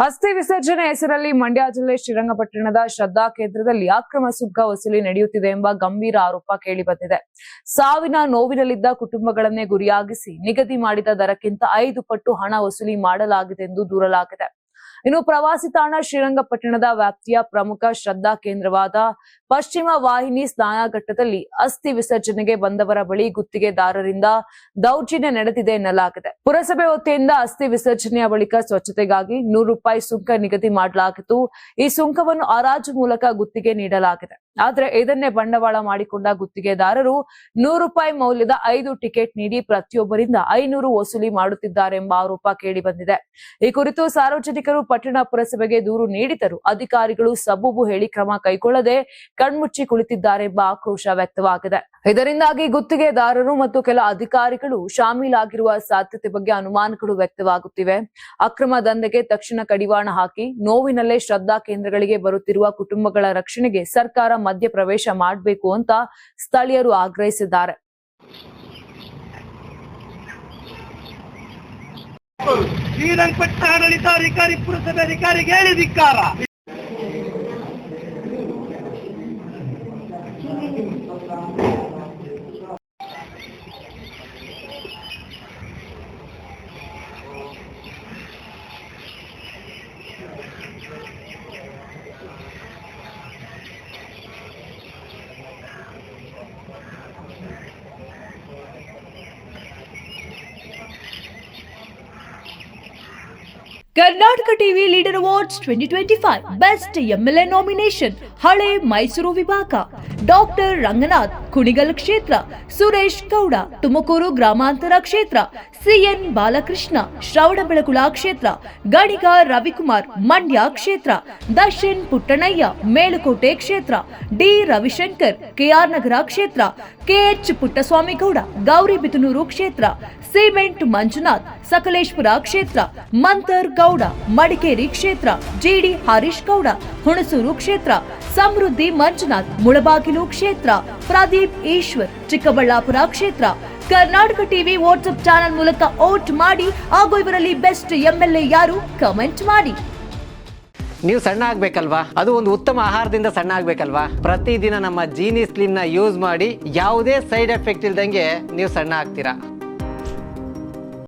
ಅಸ್ಥಿ ವಿಸರ್ಜನೆ ಹೆಸರಲ್ಲಿ ಮಂಡ್ಯ ಜಿಲ್ಲೆ ಶ್ರೀರಂಗಪಟ್ಟಣದ ಶ್ರದ್ಧಾ ಕೇಂದ್ರದಲ್ಲಿ ಅಕ್ರಮ ಸುಂಕ ವಸೂಲಿ ನಡೆಯುತ್ತಿದೆ ಎಂಬ ಗಂಭೀರ ಆರೋಪ ಕೇಳಿಬಂದಿದೆ. ಸಾವಿನ ನೋವಿನಲ್ಲಿದ್ದ ಕುಟುಂಬಗಳನ್ನೇ ಗುರಿಯಾಗಿಸಿ ನಿಗದಿ ಮಾಡಿದ ದರಕ್ಕಿಂತ 5 ಪಟ್ಟು ಹಣ ವಸೂಲಿ ಮಾಡಲಾಗಿದೆ ಎಂದು ದೂರಲಾಗಿದೆ. ಇನ್ನು ಪ್ರವಾಸಿ ತಾಣ ಶ್ರೀರಂಗಪಟ್ಟಣದ ವ್ಯಾಪ್ತಿಯ ಪ್ರಮುಖ ಶ್ರದ್ಧಾ ಕೇಂದ್ರವಾದ ಪಶ್ಚಿಮ ವಾಹಿನಿ ಸ್ನಾನಘಟ್ಟದಲ್ಲಿ ಅಸ್ಥಿ ವಿಸರ್ಜನೆಗೆ ಬಂದವರ ಬಳಿ ಗುತ್ತಿಗೆದಾರರಿಂದ ದೌರ್ಜನ್ಯ ನಡೆದಿದೆ ಎನ್ನಲಾಗಿದೆ. ಪುರಸಭೆ ವತಿಯಿಂದ ಅಸ್ಥಿ ವಿಸರ್ಜನೆಯ ಬಳಿಕ ಸ್ವಚ್ಛತೆಗಾಗಿ ₹100 ಸುಂಕ ನಿಗದಿ ಮಾಡಲಾಗಿದ್ದು, ಈ ಸುಂಕವನ್ನು ಹರಾಜು ಮೂಲಕ ಗುತ್ತಿಗೆ ನೀಡಲಾಗಿದೆ. ಆದರೆ ಇದನ್ನೇ ಬಂಡವಾಳ ಮಾಡಿಕೊಂಡ ಗುತ್ತಿಗೆದಾರರು ₹100 ಮೌಲ್ಯದ 5 ಟಿಕೆಟ್ ನೀಡಿ ಪ್ರತಿಯೊಬ್ಬರಿಂದ 500 ವಸೂಲಿ ಮಾಡುತ್ತಿದ್ದಾರೆಂಬ ಆರೋಪ ಕೇಳಿಬಂದಿದೆ. ಈ ಕುರಿತು ಸಾರ್ವಜನಿಕರು ಪಟ್ಟಣ ಪುರಸಭೆಗೆ ದೂರು ನೀಡಿದರು. ಅಧಿಕಾರಿಗಳು ಸಬೂಬು ಹೇಳಿ ಕ್ರಮ ಕೈಗೊಳ್ಳದೆ ಕಣ್ಮುಚ್ಚಿ ಕುಳಿತಿದ್ದಾರೆಂಬ ಆಕ್ರೋಶ ವ್ಯಕ್ತವಾಗಿದೆ. ಇದರಿಂದಾಗಿ ಗುತ್ತಿಗೆದಾರರು ಮತ್ತು ಕೆಲ ಅಧಿಕಾರಿಗಳು ಶಾಮೀಲಾಗಿರುವ ಸಾಧ್ಯತೆ ಬಗ್ಗೆ ಅನುಮಾನಗಳು ವ್ಯಕ್ತವಾಗುತ್ತಿವೆ. ಅಕ್ರಮ ದಂಧೆಗೆ ತಕ್ಷಣ ಕಡಿವಾಣ ಹಾಕಿ ನೋವಿನಲ್ಲೇ ಶ್ರದ್ಧಾ ಕೇಂದ್ರಗಳಿಗೆ ಬರುತ್ತಿರುವ ಕುಟುಂಬಗಳ ರಕ್ಷಣೆಗೆ ಸರ್ಕಾರ ಮಧ್ಯ ಪ್ರವೇಶ ಮಾಡಬೇಕು ಅಂತ ಸ್ಥಳೀಯರು ಆಗ್ರಹಿಸಿದ್ದಾರೆ. ಶ್ರೀರಂಗಪಟ್ಟಣ ಆಡಳಿತಾಧಿಕಾರಿ ಪುರಸಭೆ ಅಧಿಕಾರಿಗೆ ಹೇಳಿ ಧಿಕ್ಕಾರ. Karnataka TV leader awards 2025 best MLA nomination ಹಳೆ ಮೈಸೂರು ವಿಭಾಗ ಡಾಕ್ಟರ್ ರಂಗನಾಥ್ ಕುಣಿಗಲ್ ಕ್ಷೇತ್ರ, ಸುರೇಶ್ ಗೌಡ ತುಮಕೂರು ಗ್ರಾಮಾಂತರ ಕ್ಷೇತ್ರ, ಸಿಎನ್ ಬಾಲಕೃಷ್ಣ ಶ್ರವಣಬೆಳಗೊಳ ಕ್ಷೇತ್ರ, ಗಣಿಗ ರವಿಕುಮಾರ್ ಮಂಡ್ಯ ಕ್ಷೇತ್ರ, ದರ್ಶನ್ ಪುಟ್ಟಣಯ್ಯ ಮೇಲುಕೋಟೆ ಕ್ಷೇತ್ರ, ಡಿ ರವಿಶಂಕರ್ ಕೆಆರ್ ನಗರ ಕ್ಷೇತ್ರ, ಕೆಎಚ್ ಪುಟ್ಟಸ್ವಾಮಿ ಗೌಡ ಗೌರಿಬಿದನೂರು ಕ್ಷೇತ್ರ, ಸಿಮೆಂಟ್ ಮಂಜುನಾಥ್ ಸಕಲೇಶ್ಪುರ ಕ್ಷೇತ್ರ, ಮಂತರ್ ಗೌಡ ಮಡಿಕೇರಿ ಕ್ಷೇತ್ರ, ಜಿಡಿ ಹರೀಶ್ ಗೌಡ ಹುಣಸೂರು ಕ್ಷೇತ್ರ, ಸಮೃದ್ಧಿ ಮಂಜುನಾಥ್ ಮುಳಬಾಗಿಲು ಕ್ಷೇತ್ರ, ಪ್ರದೀಪ್ ಈಶ್ವರ್ ಚಿಕ್ಕಬಳ್ಳಾಪುರ ಕ್ಷೇತ್ರ. ಕರ್ನಾಟಕ ಟಿವಿ ವಾಟ್ಸ್ಆಪ್ ಚಾನೆಲ್ ಮೂಲಕ ವೋಟ್ ಮಾಡಿ ಹಾಗೂ ಇವರಲ್ಲಿ ಬೆಸ್ಟ್ ಎಂಎಲ್ಎ ಯಾರು ಕಮೆಂಟ್ ಮಾಡಿ. ನೀವು ಸಣ್ಣ ಆಗ್ಬೇಕಲ್ವಾ? ಅದು ಒಂದು ಉತ್ತಮ ಆಹಾರದಿಂದ ಸಣ್ಣ ಆಗ್ಬೇಕಲ್ವಾ? ಪ್ರತಿದಿನ ನಮ್ಮ ಜೀನಿ ಸ್ಲಿಮ್ ನ ಯೂಸ್ ಮಾಡಿ ಯಾವುದೇ ಸೈಡ್ ಎಫೆಕ್ಟ್ ಇಲ್ದಂಗೆ ನೀವು ಸಣ್ಣ ಆಗ್ತೀರಾ.